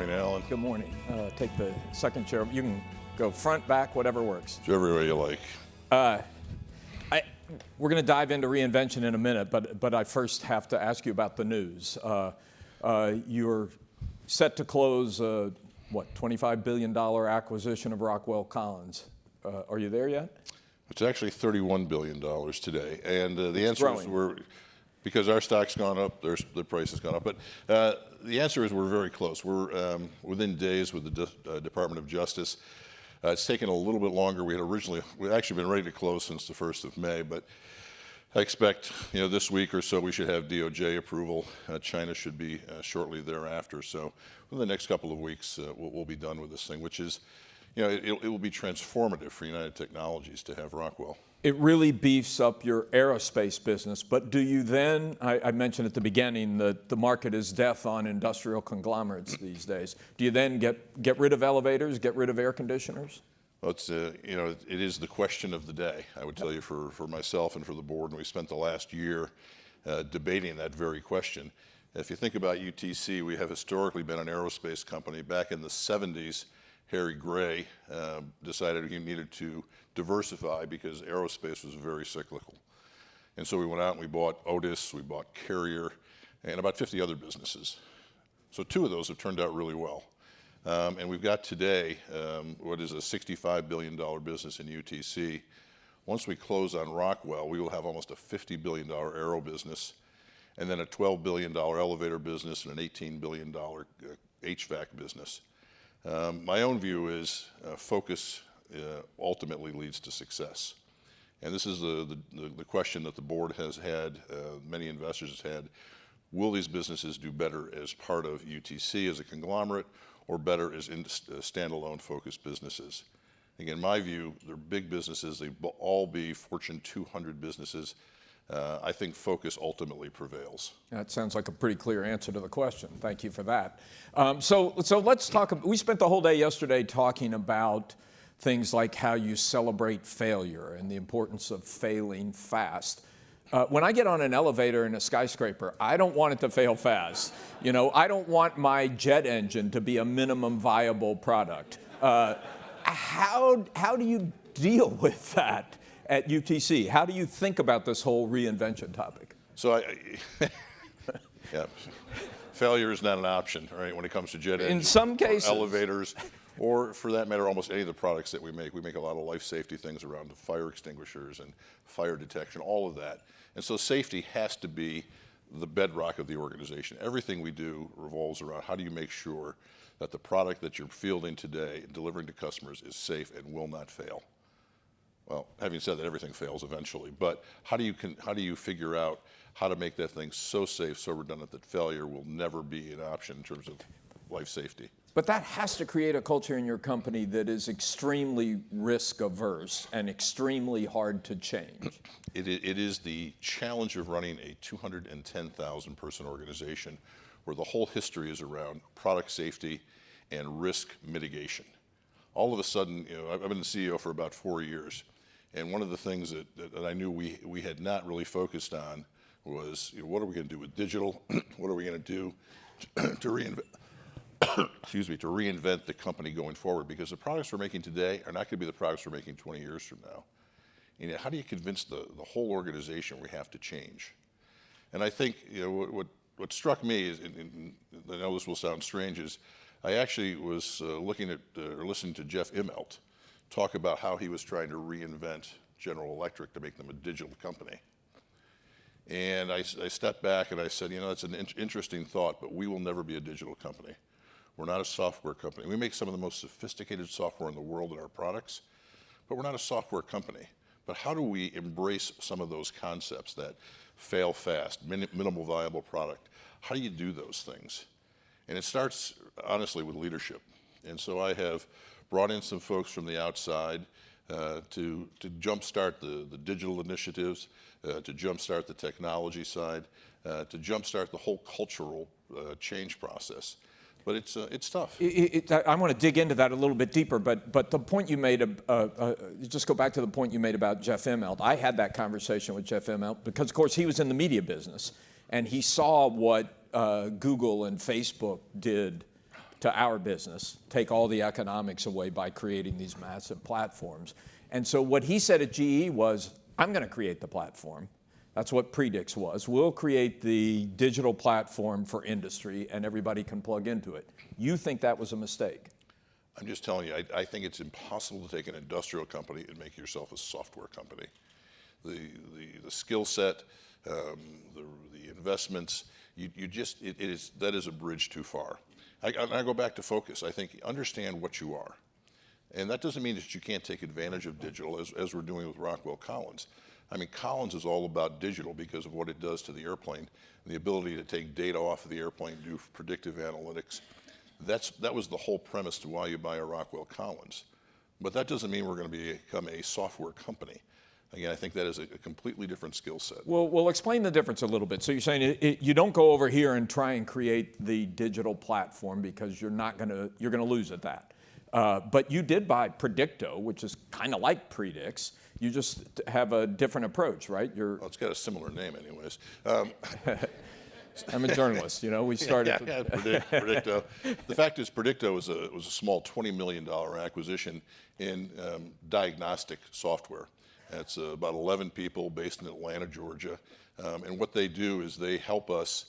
morning, Alan. Good morning. Take the second chair. You can go front, back, whatever works. Whichever way you like. We're going to dive into reinvention in a minute, but I first have to ask you about the news. You're set to close, $25 billion acquisition of Rockwell Collins. Are you there yet? It's actually $31 billion today. And the answer growing. is because our stock's gone up, the price has gone up. But the answer is we're very close. We're within days with the Department of Justice. It's taken a little bit longer. We'd actually been ready to close since the 1st of May, but I expect this week or so we should have DOJ approval. China should be shortly thereafter. So within the next couple of weeks, we'll be done with this thing, which is, it will be transformative for United Technologies to have Rockwell. It really beefs up your aerospace business, but do you then, I mentioned at the beginning that the market is death on industrial conglomerates these days. Do you then get rid of elevators, get rid of air conditioners? Well, it's, it is the question of the day, I would tell you, for myself and for the board, and we spent the last year debating that very question. If you think about UTC, we have historically been an aerospace company. Back in the 70s, Harry Gray decided he needed to diversify because aerospace was very cyclical. And so we went out and we bought Otis, we bought Carrier, and about 50 other businesses. So 2 of those have turned out really well. And we've got today what is a $65 billion business in UTC. Once we close on Rockwell, we will have almost a $50 billion aero business, and then a $12 billion elevator business and an $18 billion HVAC business. My own view is focus ultimately leads to success. And this is the question that the board has had, many investors have had. Will these businesses do better as part of UTC as a conglomerate or better as standalone focused businesses? Again, my view, they're big businesses. They will all be Fortune 200 businesses. I think focus ultimately prevails. That sounds like a pretty clear answer to the question. Thank you for that. So let's talk. We spent the whole day yesterday talking about things like how you celebrate failure and the importance of failing fast. When I get on an elevator in a skyscraper, I don't want it to fail fast. I don't want my jet engine to be a minimum viable product. How do you deal with that at UTC? How do you think about this whole reinvention topic? So yeah, failure is not an option, right? When it comes to jet engines, in some cases, or elevators, or for that matter, almost any of the products that we make. We make a lot of life safety things around fire extinguishers and fire detection, all of that. And so safety has to be the bedrock of the organization. Everything we do revolves around how do you make sure that the product that you're fielding today and delivering to customers is safe and will not fail. Well, having said that, everything fails eventually, but how do you figure out how to make that thing so safe, so redundant that failure will never be an option in terms of life safety? But that has to create a culture in your company that is extremely risk averse and extremely hard to change. It is the challenge of running a 210,000 person organization where the whole history is around product safety and risk mitigation. All of a sudden, I've been the CEO for about 4 years, and one of the things that I knew we had not really focused on was, what are we going to do with digital? What are we going to do to reinvent? Excuse me, to reinvent the company going forward, because the products we're making today are not going to be the products we're making 20 years from now. How do you convince the whole organization we have to change? And I think what struck me is, and I know this will sound strange, is I actually was looking at or listening to Jeff Immelt talk about how he was trying to reinvent General Electric to make them a digital company. And I stepped back and I said, that's an interesting thought, but we will never be a digital company. We're not a software company. We make some of the most sophisticated software in the world in our products, but we're not a software company. But how do we embrace some of those concepts that fail fast, minimal viable product? How do you do those things? And it starts, honestly, with leadership. And so I have brought in some folks from the outside to jumpstart the digital initiatives, to jumpstart the technology side, to jumpstart the whole cultural change process. But it's tough. I want to dig into that a little bit deeper, but the point you made, just go back to the point you made about Jeff Immelt. I had that conversation with Jeff Immelt because, of course, he was in the media business, and he saw what Google and Facebook did to our business, take all the economics away by creating these massive platforms. And so what he said at GE was, I'm going to create the platform. That's what Predix was. We'll create the digital platform for industry and everybody can plug into it. You think that was a mistake? I'm just telling you, I think it's impossible to take an industrial company and make yourself a software company. The skill set, the investments, that is a bridge too far. I go back to focus. I think understand what you are. And that doesn't mean that you can't take advantage of digital as we're doing with Rockwell Collins. I mean, Collins is all about digital because of what it does to the airplane and the ability to take data off of the airplane, do predictive analytics. That was the whole premise to why you buy a Rockwell Collins. But that doesn't mean we're going to become a software company. Again, I think that is a completely different skill set. Well, explain the difference a little bit. So you're saying you don't go over here and try and create the digital platform because you're going to lose at that. But you did buy Predicto, which is kind of like Predix. You just have a different approach, right? Well, it's got a similar name anyways. I'm a journalist, we started. Predicto. The fact is Predicto was a small $20 million acquisition in diagnostic software. It's about 11 people based in Atlanta, Georgia. And what they do is they help us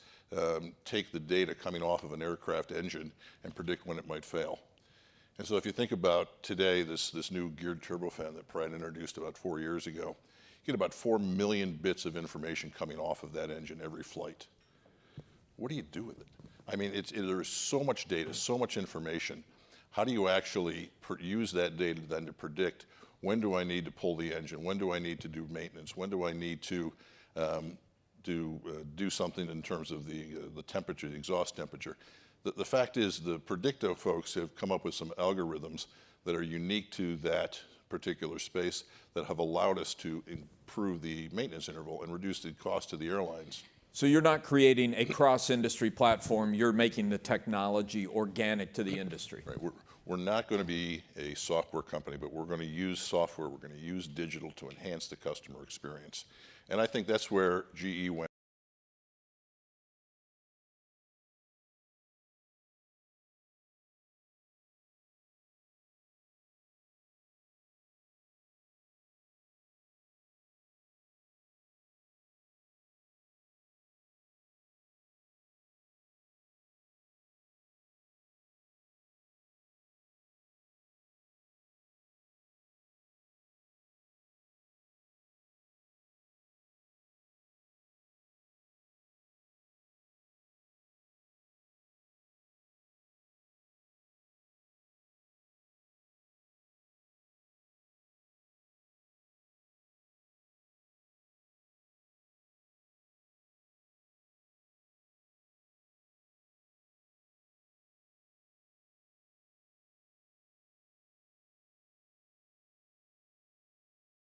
take the data coming off of an aircraft engine and predict when it might fail. And so if you think about today, this new geared turbofan that Pratt introduced about 4 years ago, you get about 4 million bits of information coming off of that engine every flight. What do you do with it? I mean, there is so much data, so much information. How do you actually use that data then to predict when do I need to pull the engine? When do I need to do maintenance? When do I need to do something in terms of the temperature, the exhaust temperature? The fact is the Predicto folks have come up with some algorithms that are unique to that particular space that have allowed us to improve the maintenance interval and reduce the cost to the airlines. So you're not creating a cross-industry platform, you're making the technology organic to the industry. Right. We're not going to be a software company, but we're going to use software, we're going to use digital to enhance the customer experience. And I think that's where GE went.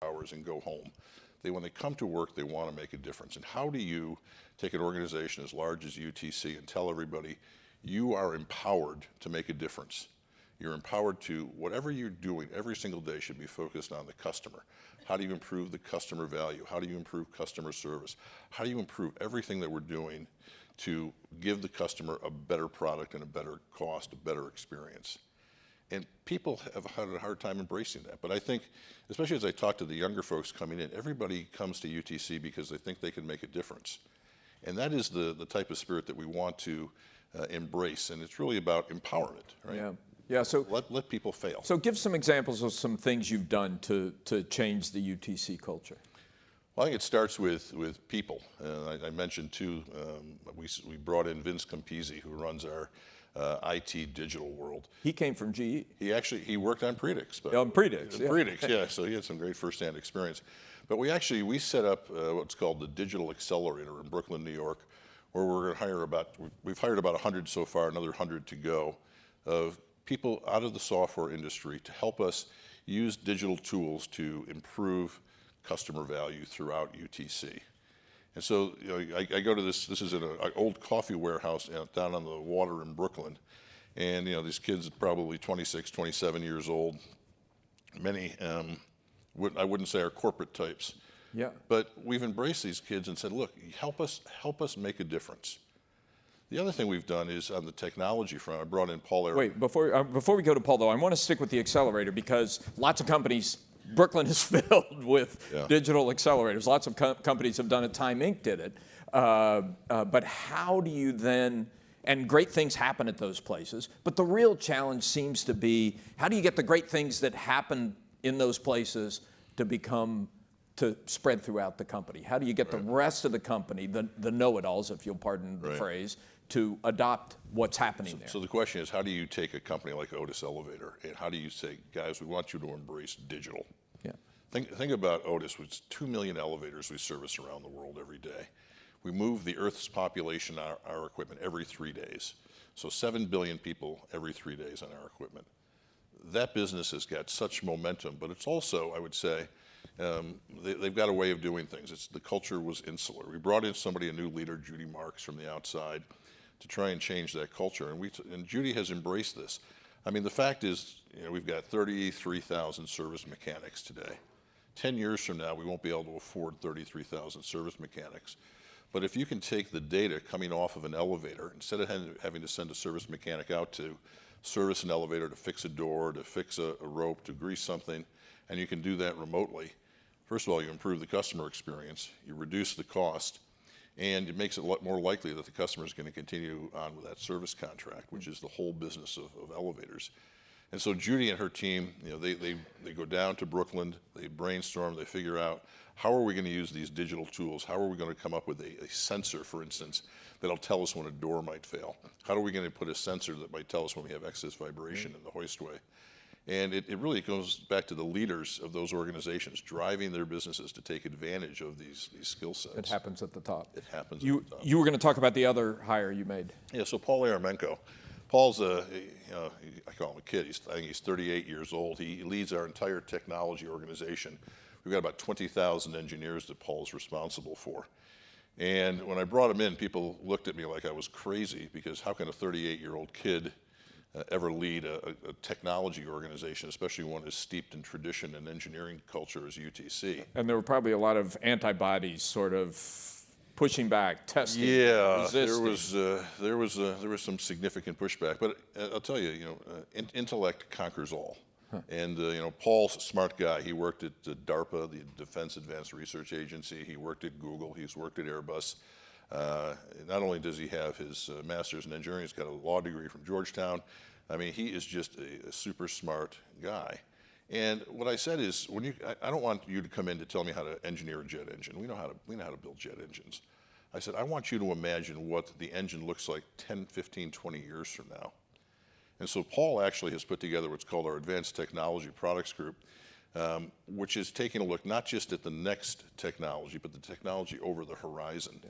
Hours and go home. When they come to work, they want to make a difference. And how do you take an organization as large as UTC and tell everybody you are empowered to make a difference? You're empowered to, whatever you're doing every single day should be focused on the customer. How do you improve the customer value? How do you improve customer service? How do you improve everything that we're doing to give the customer a better product and a better cost, a better experience? And people have had a hard time embracing that. But I think, especially as I talk to the younger folks coming in, everybody comes to UTC because they think they can make a difference. And that is the type of spirit that we want to embrace. And it's really about empowerment, right? Yeah. Yeah, so let people fail. So give some examples of some things you've done to change the UTC culture. Well, I think it starts with people. I mentioned too, we brought in Vince Campisi, who runs our IT digital world. He came from GE. He worked on Predix. On Predix, yeah. Predix, yeah. So he had some great firsthand experience. But we set up what's called the Digital Accelerator in Brooklyn, New York, where we're going to hire we've hired about 100 so far, another 100 to go, of people out of the software industry to help us use digital tools to improve customer value throughout UTC. And so I go to this is in an old coffee warehouse down on the water in Brooklyn. And these kids are probably 26, 27 years old. Many, I wouldn't say are corporate types. Yeah. But we've embraced these kids and said, look, help us make a difference. The other thing we've done is on the technology front, I brought in Paul Ayer. Wait, before we go to Paul, though, I want to stick with the accelerator because lots of companies, Brooklyn is filled with digital accelerators. Lots of companies have done it. Time Inc. did it. But how do you then, and great things happen at those places, but the real challenge seems to be, how do you get the great things that happen in those places to spread throughout the company? How do you get the rest of the company, the know-it-alls, if you'll pardon the phrase, to adopt what's happening there? So the question is, how do you take a company like Otis Elevator, and how do you say, guys, we want you to embrace digital? Yeah. Think about Otis, which is 2 million elevators we service around the world every day. We move the Earth's population on our equipment every 3 days. So 7 billion people every 3 days on our equipment. That business has got such momentum, but it's also, I would say, they've got a way of doing things. The culture was insular. We brought in a new leader, Judy Marks, from the outside to try and change that culture, and Judy has embraced this. I mean, the fact is, we've got 33,000 service mechanics today. 10 years from now, we won't be able to afford 33,000 service mechanics. But if you can take the data coming off of an elevator, instead of having to send a service mechanic out to service an elevator, to fix a door, to fix a rope, to grease something, and you can do that remotely, first of all, you improve the customer experience, you reduce the cost, and it makes it a lot more likely that the customer is going to continue on with that service contract, which is the whole business of elevators. And so Judy and her team, they go down to Brooklyn, they brainstorm, they figure out, how are we going to use these digital tools? How are we going to come up with a sensor, for instance, that'll tell us when a door might fail? How are we going to put a sensor that might tell us when we have excess vibration in the hoistway? And it really goes back to the leaders of those organizations driving their businesses to take advantage of these skill sets. It happens at the top. It happens at the top. You were going to talk about the other hire you made. Yeah, so Paul Ayer. Paul's I call him a kid. I think he's 38 years old. He leads our entire technology organization. We've got about 20,000 engineers that Paul's responsible for. And when I brought him in, people looked at me like I was crazy, because how can a 38-year-old kid ever lead a technology organization, especially one as steeped in tradition and engineering culture as UTC? And there were probably a lot of antibodies sort of pushing back, testing, resisting. There was some significant pushback, but I'll tell you, intellect conquers all. Huh. And Paul's a smart guy. He worked at DARPA, the Defense Advanced Research Agency. He worked at Google. He's worked at Airbus. Not only does he have his master's in engineering, he's got a law degree from Georgetown. I mean, he is just a super smart guy. And what I said is, I don't want you to come in to tell me how to engineer a jet engine. We know how to build jet engines. I said, I want you to imagine what the engine looks like 10, 15, 20 years from now. And so Paul actually has put together what's called our Advanced Technology Products Group, which is taking a look not just at the next technology, but the technology over the horizon. Yeah.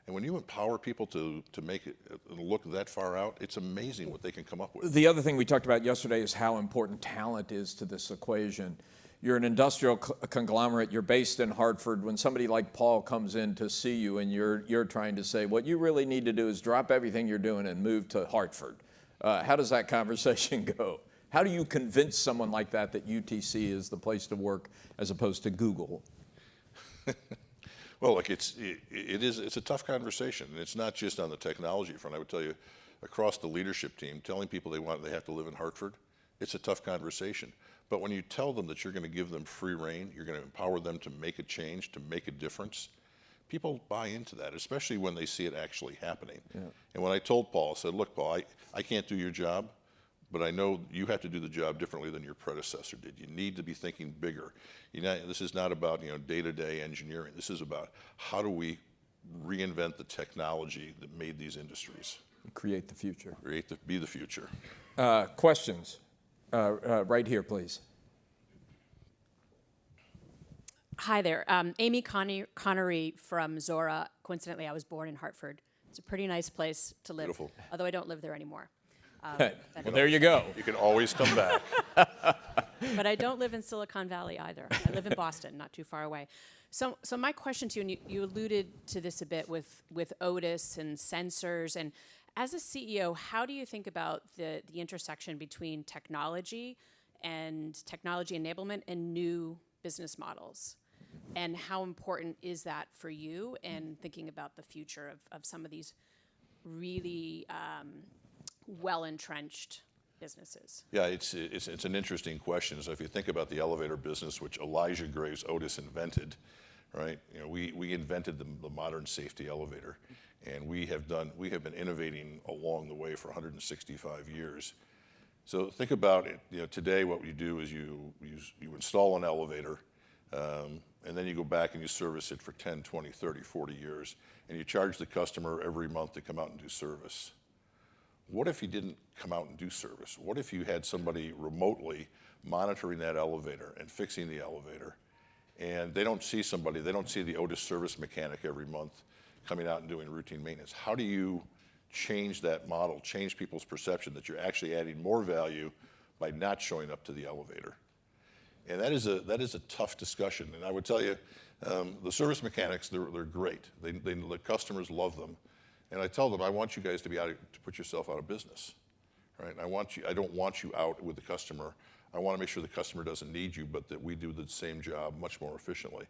And when you empower people to make it look that far out, it's amazing what they can come up with. The other thing we talked about yesterday is how important talent is to this equation. You're an industrial conglomerate, you're based in Hartford. When somebody like Paul comes in to see you and you're trying to say, what you really need to do is drop everything you're doing and move to Hartford. How does that conversation go? How do you convince someone like that UTC is the place to work as opposed to Google? Well, look, it's a tough conversation, and it's not just on the technology front. I would tell you, across the leadership team, telling people they have to live in Hartford, it's a tough conversation. But when you tell them that you're going to give them free rein, you're going to empower them to make a change, to make a difference, people buy into that, especially when they see it actually happening. Yeah. And when I told Paul, I said, look, Paul, I can't do your job, but I know you have to do the job differently than your predecessor did. You need to be thinking bigger. This is not about day-to-day engineering. This is about how do we reinvent the technology that made these industries. Create the future. Be the future. Questions? Right here, please. Hi there. Amy Connery from Zora. Coincidentally, I was born in Hartford. It's a pretty nice place to live, beautiful. Although I don't live there anymore. Well, there you go. You can always come back. But I don't live in Silicon Valley either. I live in Boston, not too far away. So my question to you, and you alluded to this a bit with Otis and sensors, and as a CEO, how do you think about the intersection between technology and technology enablement and new business models? And how important is that for you in thinking about the future of some of these really well-entrenched businesses? Yeah, it's an interesting question. So if you think about the elevator business, which Elijah Graves Otis invented, right? You know, we invented the modern safety elevator, and we have been innovating along the way for 165 years. So think about it. You know, today what you do is you install an elevator, and then you go back and you service it for 10, 20, 30, 40 years, and you charge the customer every month to come out and do service. What if you didn't come out and do service? What if you had somebody remotely monitoring that elevator and fixing the elevator, and they don't see the Otis service mechanic every month coming out and doing routine maintenance? How do you change that model, change people's perception that you're actually adding more value by not showing up to the elevator? And that is a tough discussion. And I would tell you, the service mechanics, they're great. The customers love them. And I tell them, I want you guys to put yourself out of business, right? I don't want you out with the customer. I want to make sure the customer doesn't need you, but that we do the same job much more efficiently.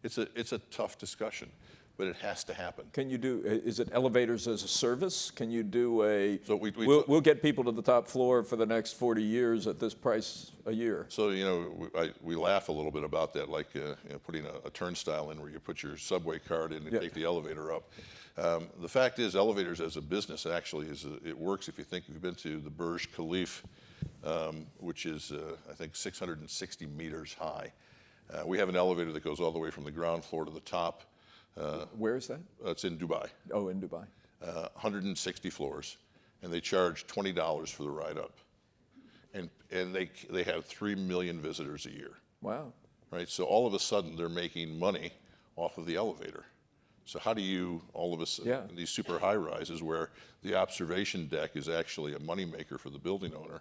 It's a tough discussion, but it has to happen. Can you do, is it elevators as a service? Can you do So we'll get people to the top floor for the next 40 years at this price a year? So, you know, we laugh a little bit about that, like you know, putting a turnstile in where you put your subway card in and take the elevator up. The fact is, elevators as a business actually it works if you've been to the Burj Khalifa, which is I think 660 meters high. We have an elevator that goes all the way from the ground floor to the top. Where is that? It's in Dubai. Oh, in Dubai. 160 floors, and they charge $20 for the ride up, and they have 3 million visitors a year. Wow. Right. So all of a sudden they're making money off of the elevator. So how do you, all of a sudden, these super high rises where the observation deck is actually a moneymaker for the building owner,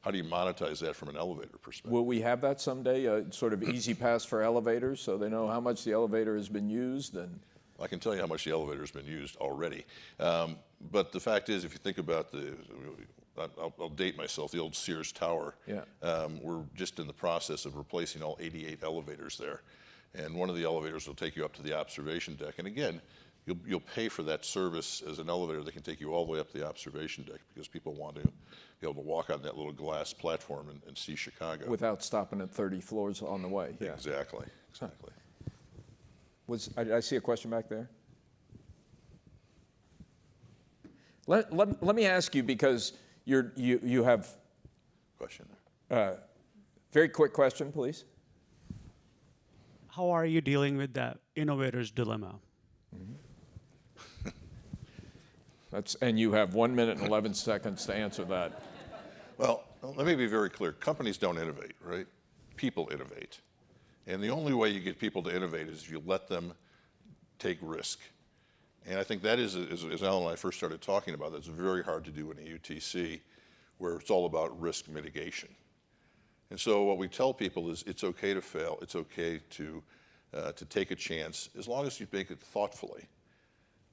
how do you monetize that from an elevator perspective? Will we have that someday, a sort of easy pass for elevators so they know how much the elevator has been used? And I can tell you how much the elevator has been used already. But the fact is, if you think about I'll date myself, the old Sears Tower, we're just in the process of replacing all 88 elevators there. And one of the elevators will take you up to the observation deck. And again, you'll pay for that service as an elevator that can take you all the way up to the observation deck because people want to be able to walk on that little glass platform and see Chicago. Without stopping at 30 floors on the way. Yeah. Exactly. I see a question back there. Let me ask you, because you have question. Very quick question, please. How are you dealing with that innovator's dilemma? And you have 1 minute and 11 seconds to answer that. Well, let me be very clear. Companies don't innovate, right? People innovate. And the only way you get people to innovate is if you let them take risk. And I think that is, as Alan and I first started talking about, that's very hard to do in a UTC, where it's all about risk mitigation. And so what we tell people is it's okay to fail. It's okay to take a chance, as long as you make it thoughtfully.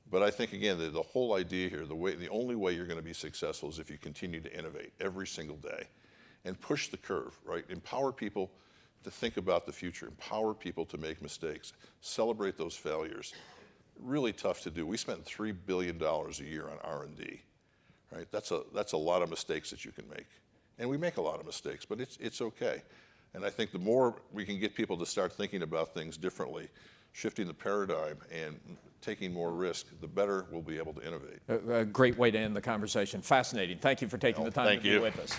But I think, again, the whole idea here, the only way you're going to be successful is if you continue to innovate every single day and push the curve, right? Empower people to think about the future. Empower people to make mistakes. Celebrate those failures. Really tough to do. We spend $3 billion a year on R&D, right? That's a lot of mistakes that you can make. And we make a lot of mistakes, but it's okay. And I think the more we can get people to start thinking about things differently, shifting the paradigm and taking more risk, the better we'll be able to innovate. A great way to end the conversation. Fascinating. Thank you for taking the time to be with us.